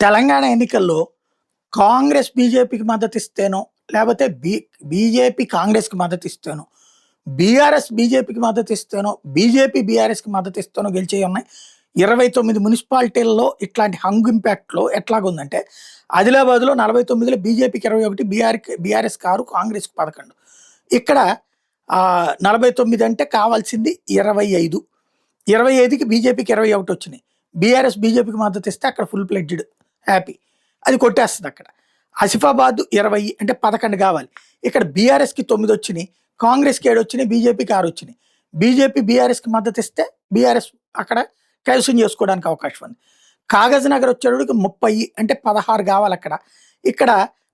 తెలంగాణ ఎన్నికల్లో కాంగ్రెస్ బీజేపీకి మద్దతిస్తేనో, లేపోతే బీజేపీ కాంగ్రెస్‌కి మద్దతిస్తేనో, బీఆర్ఎస్ బీజేపీకి మద్దతిస్తేనో, బీజేపీ బీఆర్ఎస్‌కి మద్దతిస్తేనో గెలిచేయున్నాయి. 29 మున్సిపాలిటీల్లో ఇట్లాంటి హంగ్ ఇంపాక్ట్‌లో ఎట్లాగుందంటే, ఆదిలాబాద్‌లో 49లో బీజేపీకి 21, బీఆర్ఎస్‌కి 6, కాంగ్రెస్‌కి 11. ఇక్కడ 49 అంటే కావాల్సింది 25. 25కి బీజేపీకి 21 వచ్చినాయి. బీఆర్ఎస్ బీజేపీకి మద్దతిస్తే అక్కడ ఫుల్ ప్లెడ్జ్డ్ హ్యాపీ. అది కొట్టేస్తది అక్కడ. ఆసిఫాబాద్ 20 అంటే 11 కావాలి. ఇక్కడ బీఆర్ఎస్‌కి 9 వచ్చినాయి. కాంగ్రెస్‌కి 7 వచ్చినాయి. బీజేపీకి 6 వచ్చినాయి. బీజేపీ బీఆర్ఎస్‌కి మద్దతిస్తే బీఆర్ఎస్ అక్కడ కైవసం చేసుకోవడానికి అవకాశం ఉంది. కాగజ్ నగర్ వచ్చేటప్పటికి 30 అంటే 16 కావాలి అక్కడ. ఇక్కడ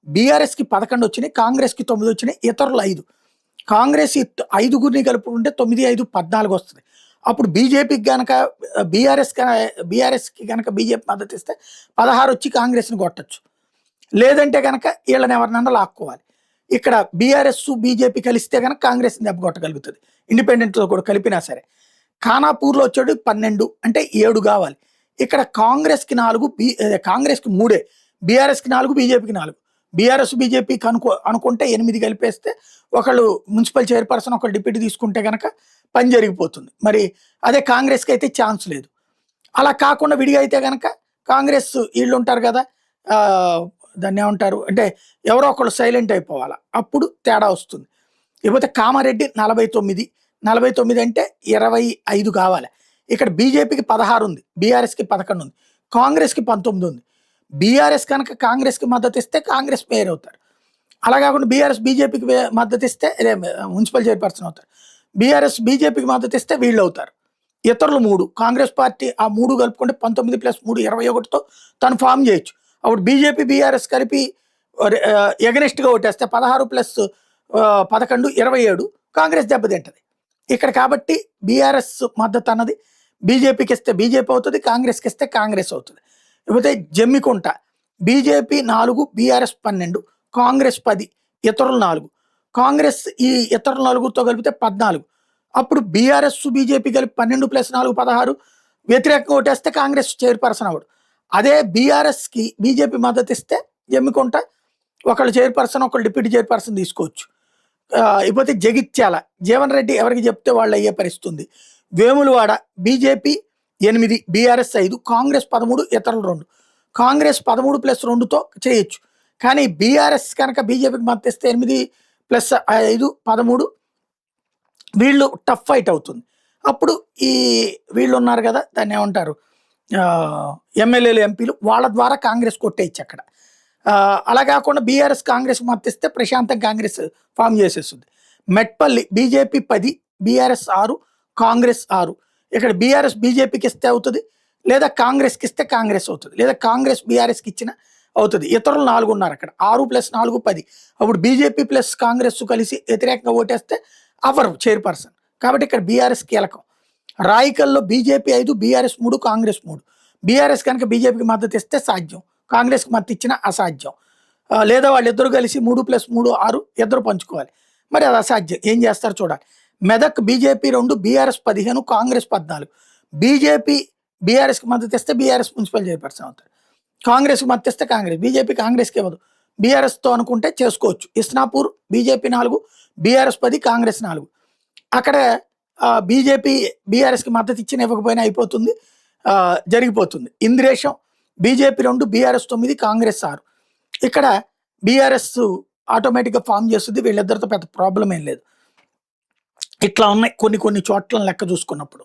బీఆర్ఎస్‌కి 11 వచ్చినాయి. కాంగ్రెస్‌కి 9 వచ్చినాయి. ఇతరులు 5. కాంగ్రెస్ ఐదుగురిని కలుపుకుంటే 9, 5, 14 వస్తది. అప్పుడు బీజేపీకి గనక బీఆర్ఎస్‌కి గనక బీజేపీ మద్దతిస్తే 16 వచ్చి కాంగ్రెస్‌ని కొట్టొచ్చు. లేదంటే గనక వీళ్ళని ఎవరినన్నా లాక్కోవాలి. ఇక్కడ బీఆర్ఎస్, బీజేపీ కలిస్తే గనక కాంగ్రెస్‌ని దెబ్బ కొట్టగలుగుతది. ఇండిపెండెంట్‌తో కూడా కలిపినా సరే. ఖానాపూర్‌లో వచ్చేడు 12 అంటే 7 కావాలి. ఇక్కడ కాంగ్రెస్‌కి 4, కాంగ్రెస్‌కి 3, బీఆర్ఎస్‌కి 4, బీజేపీకి 4. బీఆర్ఎస్, బీజేపీకి అనుకుంటే 8 కలిపేస్తే ఒకళ్ళు మున్సిపల్ చైర్పర్సన్, ఒకళ్ళు డిప్యూటీ తీసుకుంటే గనక పని జరిగిపోతుంది. మరి అదే కాంగ్రెస్‌కి అయితే ఛాన్స్ లేదు. అలా కాకుండా విడిగా అయితే గనక కాంగ్రెస్ వీళ్ళు ఉంటారు కదా, దాన్ని ఏమంటారు అంటే ఎవరో ఒకళ్ళు సైలెంట్ అయిపోవాలి. అప్పుడు తేడా వస్తుంది. ఇకపోతే కామారెడ్డి 49 అంటే 25 కావాలి. ఇక్కడ బీజేపీకి 16 ఉంది, బీఆర్ఎస్‌కి 11 ఉంది, కాంగ్రెస్‌కి 19 ఉంది. బీఆర్ఎస్ కనుక కాంగ్రెస్‌కి మద్దతు ఇస్తే కాంగ్రెస్ మేయర్ అవుతారు. అలా కాకుండా బీఆర్ఎస్ బీజేపీకి మద్దతు ఇస్తే మున్సిపల్ చైర్పర్సన్ అవుతారు. బీఆర్ఎస్ బీజేపీకి మద్దతు ఇస్తే వీళ్ళు అవుతారు. ఇతరులు 3, కాంగ్రెస్ పార్టీ ఆ 3 కలుపుకుంటే 19 + 3 21తో తను ఫామ్ చేయొచ్చు. అప్పుడు బీజేపీ బీఆర్ఎస్ కలిపి ఎగనెస్ట్గా ఓటేస్తే 16 + 11 27 కాంగ్రెస్ దెబ్బతింటది ఇక్కడ. కాబట్టి బీఆర్ఎస్ మద్దతు అన్నది బీజేపీకి ఇస్తే బీజేపీ అవుతుంది, కాంగ్రెస్కి ఇస్తే కాంగ్రెస్ అవుతుంది. లేకపోతే జమ్మికుంట బీజేపీ 4, బీఆర్ఎస్ 12, కాంగ్రెస్ 10, ఇతరులు 4. కాంగ్రెస్ ఈ ఇతరుల నలుగురితో కలిపితే 14. అప్పుడు బీఆర్ఎస్ బీజేపీ కలిపి 12 + 4 16 వ్యతిరేకంగా ఓటేస్తే కాంగ్రెస్ చైర్పర్సన్ అవడు. అదే బీఆర్ఎస్కి బీజేపీ మద్దతు ఇస్తే జమ్మికుంట ఒకళ్ళు చైర్పర్సన్, ఒకళ్ళు డిప్యూటీ చైర్పర్సన్ తీసుకోవచ్చు. ఇకపోతే జగిత్యాల జీవన్ రెడ్డి ఎవరికి చెప్తే వాళ్ళు అయ్యే పరిస్థితి ఉంది. వేములవాడ బీజేపీ 8, బీఆర్ఎస్ 5, కాంగ్రెస్ 13, ఇతరులు 2. కాంగ్రెస్ 13 + 2తో చేయొచ్చు. కానీ బీఆర్ఎస్ కనుక బీజేపీకి మద్దతు ఇస్తే 8 + 5 13 వీళ్ళు టఫ్ ఫైట్ అవుతుంది. అప్పుడు ఈ వీళ్ళు ఉన్నారు కదా, దాన్ని ఏమంటారు, ఎమ్మెల్యేలు, ఎంపీలు, వాళ్ళ ద్వారా కాంగ్రెస్ కొట్టేయచ్చు అక్కడ. అలా కాకుండా బీఆర్ఎస్ కాంగ్రెస్ మద్దతిస్తే ప్రశాంతం కాంగ్రెస్ ఫామ్ చేసేస్తుంది. Metpally BJP 10, BRS 6, Congress 6. ఇక్కడ బీఆర్ఎస్ బీజేపీకి ఇస్తే అవుతుంది, లేదా కాంగ్రెస్కి ఇస్తే కాంగ్రెస్ అవుతుంది, లేదా కాంగ్రెస్ బీఆర్ఎస్కి ఇచ్చిన అవుతుంది. ఇతరులు 4 ఉన్నారు అక్కడ. 6 + 4 10. అప్పుడు బీజేపీ ప్లస్ కాంగ్రెస్ కలిసి వ్యతిరేకంగా ఓటేస్తే అవరు చైర్పర్సన్. కాబట్టి ఇక్కడ బీఆర్ఎస్ కీలకం. రాయికల్లో బీజేపీ 5, బీఆర్ఎస్ 3, కాంగ్రెస్ 3. బీఆర్ఎస్ కనుక బీజేపీకి మద్దతు ఇస్తే సాధ్యం, కాంగ్రెస్కి మద్దతు ఇచ్చినా అసాధ్యం. లేదా వాళ్ళిద్దరు కలిసి 3 + 3 6 ఇద్దరు పంచుకోవాలి. మరి అది అసాధ్యం. ఏం చేస్తారో చూడాలి. Medak BJP 2, BRS 15, Congress 14. BJP బీఆర్ఎస్కి మద్దతు ఇస్తే బీఆర్ఎస్ మున్సిపల్ చైర్పర్సన్ అవుతారు, కాంగ్రెస్కి మద్దతు ఇస్తే కాంగ్రెస్. బీజేపీ కాంగ్రెస్కి ఇవ్వదు, బీఆర్ఎస్తో అనుకుంటే చేసుకోవచ్చు. Isnapur BJP 4, BRS 10, Congress 4. అక్కడ బీజేపీ బీఆర్ఎస్కి మద్దతు ఇచ్చిన ఇవ్వకపోయినా అయిపోతుంది, జరిగిపోతుంది. Indresham BJP 2, BRS 9, Congress 6. ఇక్కడ బీఆర్ఎస్ ఆటోమేటిక్గా ఫామ్ చేస్తుంది. వీళ్ళిద్దరితో పెద్ద ప్రాబ్లం ఏం లేదు. ఇట్లా ఉన్నాయి కొన్ని చోట్ల లెక్క చూసుకున్నప్పుడు.